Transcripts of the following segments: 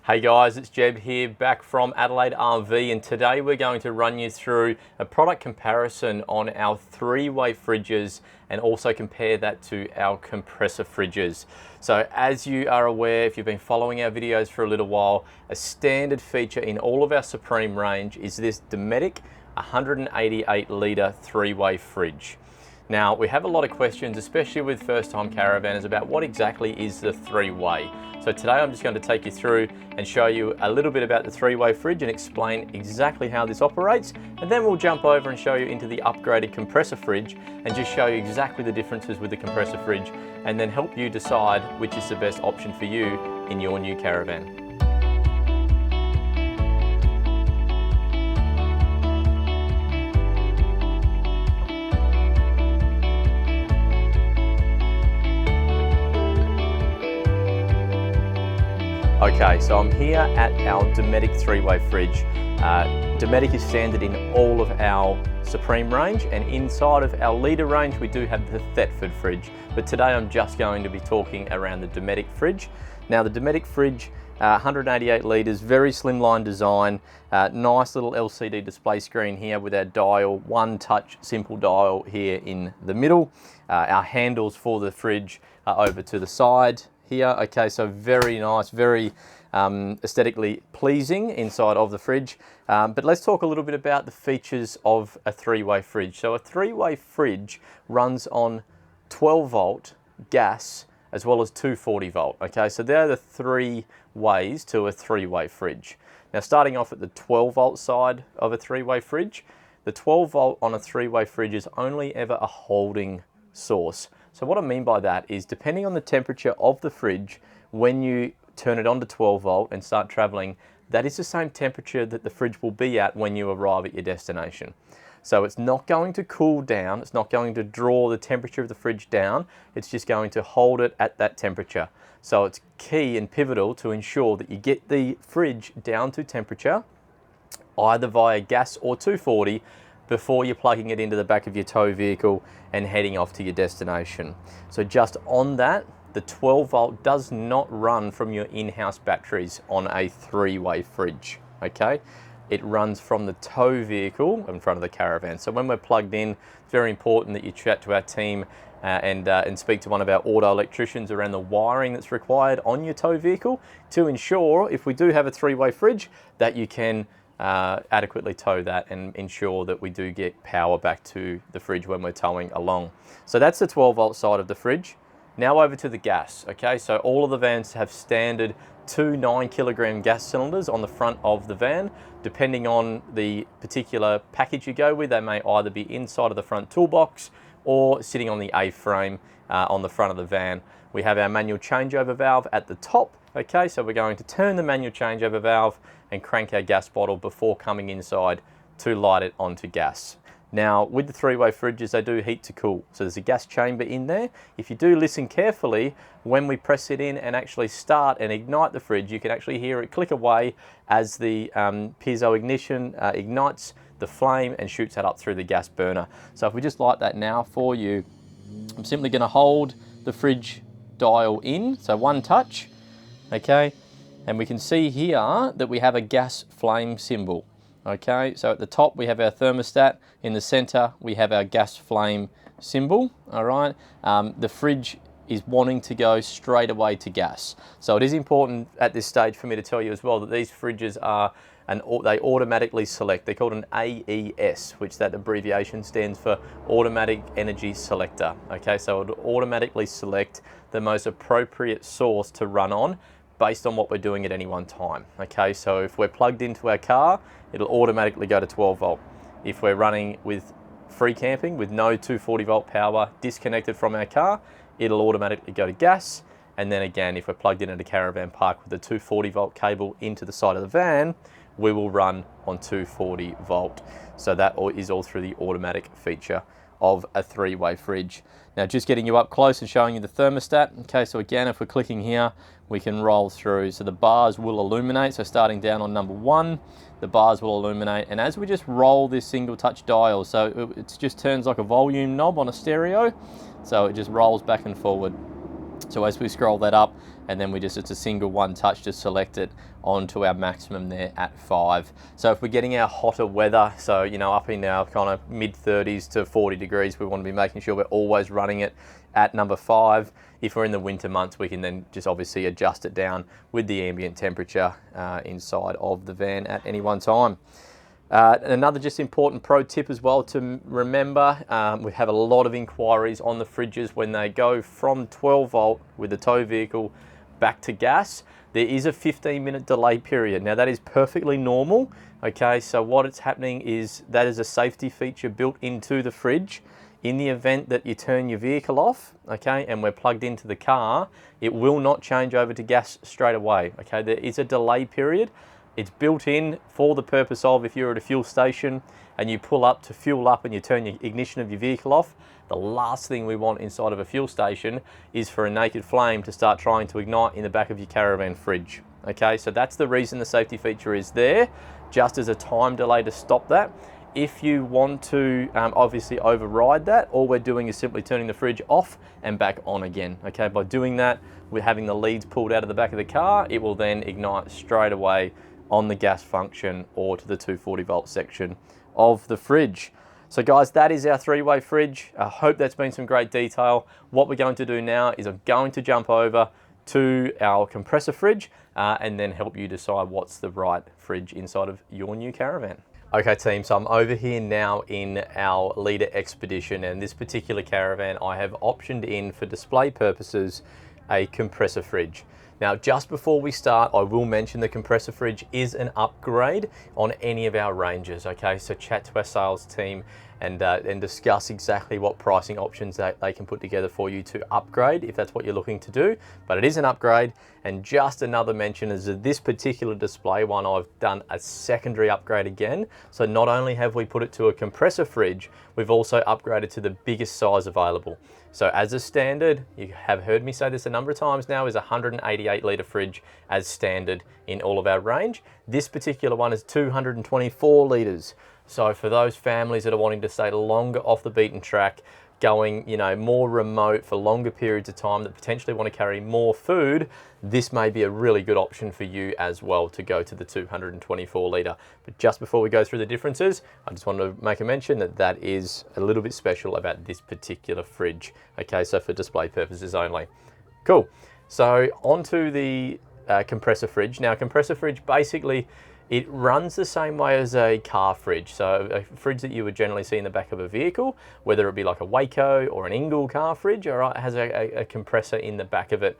Hey guys, it's Jeb here, back from Adelaide RV, and today we're going to run you through a product comparison on our three-way fridges and also compare that to our compressor fridges. So as you are aware, if you've been following our videos for a little while, a standard feature in all of our Supreme range is this Dometic 188 litre three-way fridge. Now, we have a lot of questions, especially with first-time caravanners, about what exactly is the three-way. So today I'm just going to take you through and show you a little bit about the three-way fridge and explain exactly how this operates, and then we'll jump over and show you into the upgraded compressor fridge and just show you exactly the differences with the compressor fridge, and then help you decide which is the best option for you in your new caravan. Okay, so I'm here at our Dometic three-way fridge. Dometic is standard in all of our Supreme range, and inside of our litre range we do have the Thetford fridge, but today I'm just going to be talking around the Dometic fridge. Now the Dometic fridge, 188 litres, very slimline design, nice little LCD display screen here with our dial, one touch simple dial here in the middle. Our handles for the fridge are over to the side here. Okay, so very nice, very aesthetically pleasing inside of the fridge. But let's talk a little bit about the features of a three-way fridge. So a three-way fridge runs on 12 volt gas as well as 240 volt. Okay, so there are the three ways to a three-way fridge. Now starting off at the 12 volt side of a three-way fridge, the 12 volt on a three-way fridge is only ever a holding source. So what I mean by that is, depending on the temperature of the fridge, when you turn it on to 12 volt and start traveling, that is the same temperature that the fridge will be at when you arrive at your destination. So it's not going to cool down, it's not going to draw the temperature of the fridge down, it's just going to hold it at that temperature. So it's key and pivotal to ensure that you get the fridge down to temperature, either via gas or 240, before you're plugging it into the back of your tow vehicle and heading off to your destination. So just on that, the 12 volt does not run from your in-house batteries on a three-way fridge, okay? It runs from the tow vehicle in front of the caravan. So when we're plugged in, it's very important that you chat to our team and speak to one of our auto electricians around the wiring that's required on your tow vehicle to ensure, if we do have a three-way fridge, that you can adequately tow that and ensure that we do get power back to the fridge when we're towing along. So that's the 12 volt side of the fridge. Now over to the gas. Okay, so all of the vans have standard 2 9-kilogram gas cylinders on the front of the van. Depending on the particular package you go with, they may either be inside of the front toolbox or sitting on the A-frame on the front of the van. We have our manual changeover valve at the top. Okay, so we're going to turn the manual changeover valve and crank our gas bottle before coming inside to light it onto gas. Now with the three-way fridges, they do heat to cool, so there's a gas chamber in there. If you do listen carefully, when we press it in and actually start and ignite the fridge, you can actually hear it click away as the piezo ignition ignites the flame and shoots that up through the gas burner. So if we just light that now for you, I'm simply going to hold the fridge dial in, so one touch, okay, and we can see here that we have a gas flame symbol. Okay, so at the top we have our thermostat, in the center we have our gas flame symbol. All right, the fridge is wanting to go straight away to gas, so it is important at this stage for me to tell you as well that these fridges are they automatically select. They're called an AES, which that abbreviation stands for Automatic Energy Selector. Okay, so it'll automatically select the most appropriate source to run on based on what we're doing at any one time. Okay, so if we're plugged into our car, it'll automatically go to 12 volt. If we're running with free camping with no 240 volt power disconnected from our car, it'll automatically go to gas. And then again, if we're plugged in at a caravan park with a 240 volt cable into the side of the van, we will run on 240 volt. So that is all through the automatic feature of a three-way fridge. Now just getting you up close and showing you the thermostat. Okay, so again, if we're clicking here, we can roll through. So the bars will illuminate. So starting down on number 1, the bars will illuminate. And as we just roll this single touch dial, so it just turns like a volume knob on a stereo. So it just rolls back and forward. So as we scroll that up, and then it's a single one touch to select it onto our maximum there at 5. So if we're getting our hotter weather, so up in our kind of mid 30s to 40 degrees, we want to be making sure we're always running it at number 5. If we're in the winter months, we can then just obviously adjust it down with the ambient temperature inside of the van at any one time. Another just important pro tip as well to remember, we have a lot of inquiries on the fridges when they go from 12 volt with the tow vehicle back to gas. There is a 15-minute delay period. Now that is perfectly normal, okay? So what it's happening is that is a safety feature built into the fridge. In the event that you turn your vehicle off, okay, and we're plugged into the car, it will not change over to gas straight away, okay? There is a delay period. It's built in for the purpose of if you're at a fuel station and you pull up to fuel up and you turn your ignition of your vehicle off, the last thing we want inside of a fuel station is for a naked flame to start trying to ignite in the back of your Caravan fridge. Okay, so that's the reason the safety feature is there, just as a time delay to stop that. If you want to obviously override that, all we're doing is simply turning the fridge off and back on again. Okay, by doing that, we're having the leads pulled out of the back of the car, it will then ignite straight away on the gas function or to the 240 volt section of the fridge. So guys, that is our 3-way fridge. I hope that's been some great detail. What we're going to do now is I'm going to jump over to our compressor fridge and then help you decide what's the right fridge inside of your new Caravan. Okay team, so I'm over here now in our Leader Expedition, and this particular Caravan I have optioned in for display purposes a compressor fridge. Now, just before we start, I will mention the compressor fridge is an upgrade on any of our ranges, okay? So chat to our sales team and discuss exactly what pricing options that they can put together for you to upgrade if that's what you're looking to do. But it is an upgrade, and just another mention is that this particular display one, I've done a secondary upgrade again. So not only have we put it to a compressor fridge, we've also upgraded to the biggest size available. So as a standard, you have heard me say this a number of times now, is a 188 litre fridge as standard in all of our range. This particular one is 224 litres. So for those families that are wanting to stay longer off the beaten track, going more remote for longer periods of time, that potentially want to carry more food, this may be a really good option for you as well to go to the 224 litre. But just before we go through the differences, I just want to make a mention that that is a little bit special about this particular fridge. Okay, so for display purposes only. Cool. So onto the compressor fridge. Now, compressor fridge basically, it runs the same way as a car fridge. So a fridge that you would generally see in the back of a vehicle, whether it be like a Waco or an Engel car fridge, all right, has a compressor in the back of it.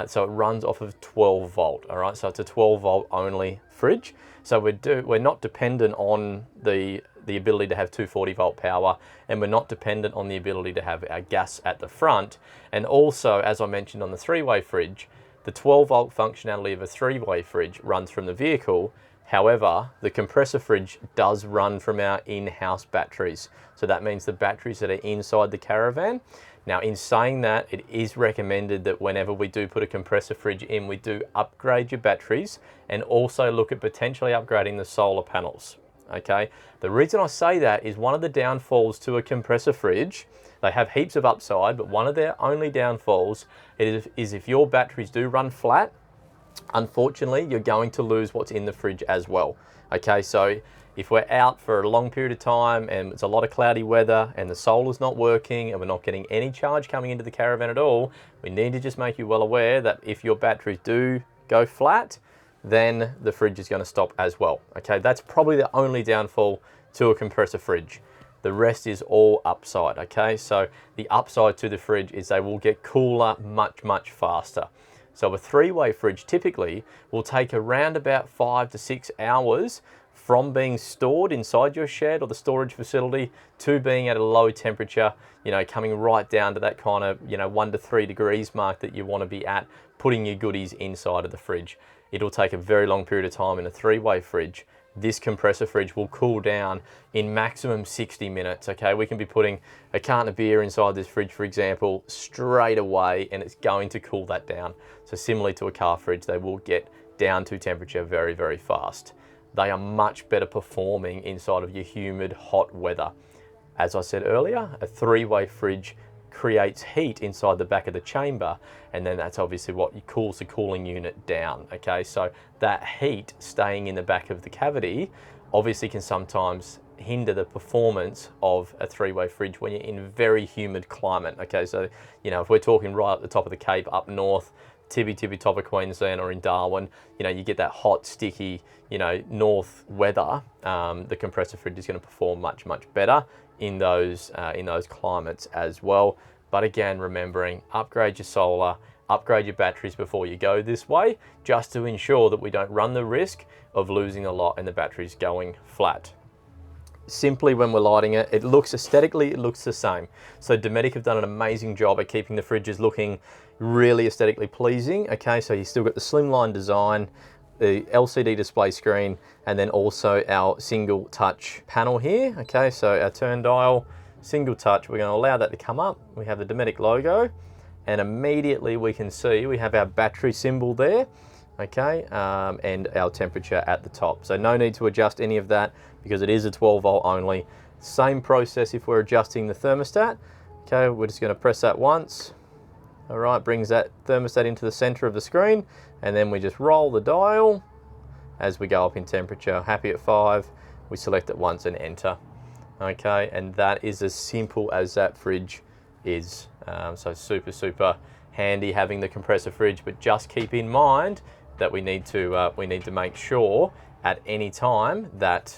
So it runs off of 12 volt, all right? So it's a 12 volt only fridge. So we're not dependent on the ability to have 240 volt power, and we're not dependent on the ability to have our gas at the front. And also, as I mentioned on the 3-way fridge, the 12 volt functionality of a 3-way fridge runs from the vehicle. However, the compressor fridge does run from our in-house batteries. So that means the batteries that are inside the Caravan. Now, in saying that, it is recommended that whenever we do put a compressor fridge in, we do upgrade your batteries and also look at potentially upgrading the solar panels, okay? The reason I say that is one of the downfalls to a compressor fridge, they have heaps of upside, but one of their only downfalls is if your batteries do run flat, unfortunately, you're going to lose what's in the fridge as well. Okay, so if we're out for a long period of time and it's a lot of cloudy weather and the solar's not working and we're not getting any charge coming into the Caravan at all, we need to just make you well aware that if your batteries do go flat, then the fridge is going to stop as well. Okay, that's probably the only downfall to a compressor fridge. The rest is all upside, okay? So the upside to the fridge is they will get cooler much, much faster. So a 3-way fridge typically will take around about 5 to 6 hours from being stored inside your shed or the storage facility to being at a low temperature, coming right down to that kind of, 1 to 3 degrees mark that you want to be at, putting your goodies inside of the fridge. It'll take a very long period of time in a 3-way fridge. This compressor fridge will cool down in maximum 60 minutes, okay? We can be putting a carton of beer inside this fridge, for example, straight away, and it's going to cool that down. So similarly to a car fridge, they will get down to temperature very, very fast. They are much better performing inside of your humid, hot weather. As I said earlier, a 3-way fridge creates heat inside the back of the chamber, and then that's obviously what cools the cooling unit down. Okay, so that heat staying in the back of the cavity obviously can sometimes hinder the performance of a three-way fridge when you're in a very humid climate. Okay, so you know, if we're talking right at the top of the Cape up north, tippy top of Queensland or in Darwin, you know, you get that hot, sticky, you know, north weather, the compressor fridge is going to perform much better in those climates as well. But again, remembering, upgrade your solar, upgrade your batteries before you go this way, just to ensure that we don't run the risk of losing a lot and the batteries going flat. Simply when we're lighting it, it looks aesthetically, it looks the same. So Dometic have done an amazing job at keeping the fridges looking really aesthetically pleasing. Okay, so you've still got the slimline design, the LCD display screen, and then also our single touch panel here. Okay, so our turn dial, single touch, we're going to allow that to come up. We have the Dometic logo, and immediately we can see we have our battery symbol there. Okay, and our temperature at the top. So no need to adjust any of that because it is a 12 volt only. Same process if we're adjusting the thermostat. Okay, we're just going to press that once. All right, brings that thermostat into the center of the screen, and then we just roll the dial as we go up in temperature. Happy at 5, we select it once and enter. Okay, and that is as simple as that fridge is. So super handy having the compressor fridge, but just keep in mind that we need to make sure at any time that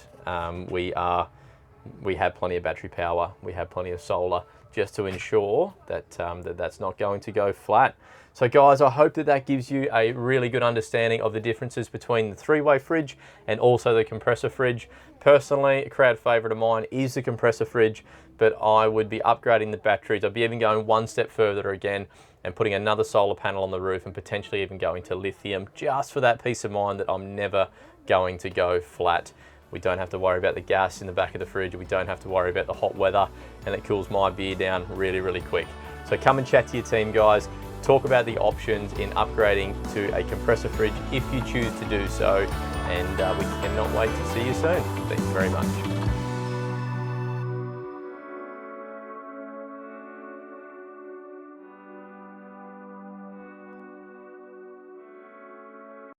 we have plenty of battery power, we have plenty of solar, just to ensure that that's not going to go flat. So guys, I hope that gives you a really good understanding of the differences between the three-way fridge and also the compressor fridge. Personally, a crowd favorite of mine is the compressor fridge, but I would be upgrading the batteries. I'd be even going one step further again and putting another solar panel on the roof and potentially even going to lithium, just for that peace of mind that I'm never going to go flat. We don't have to worry about the gas in the back of the fridge. We don't have to worry about the hot weather, and it cools my beer down really quick. So come and chat to your team, guys. Talk about the options in upgrading to a compressor fridge if you choose to do so, and we cannot wait to see you soon. Thank you very much.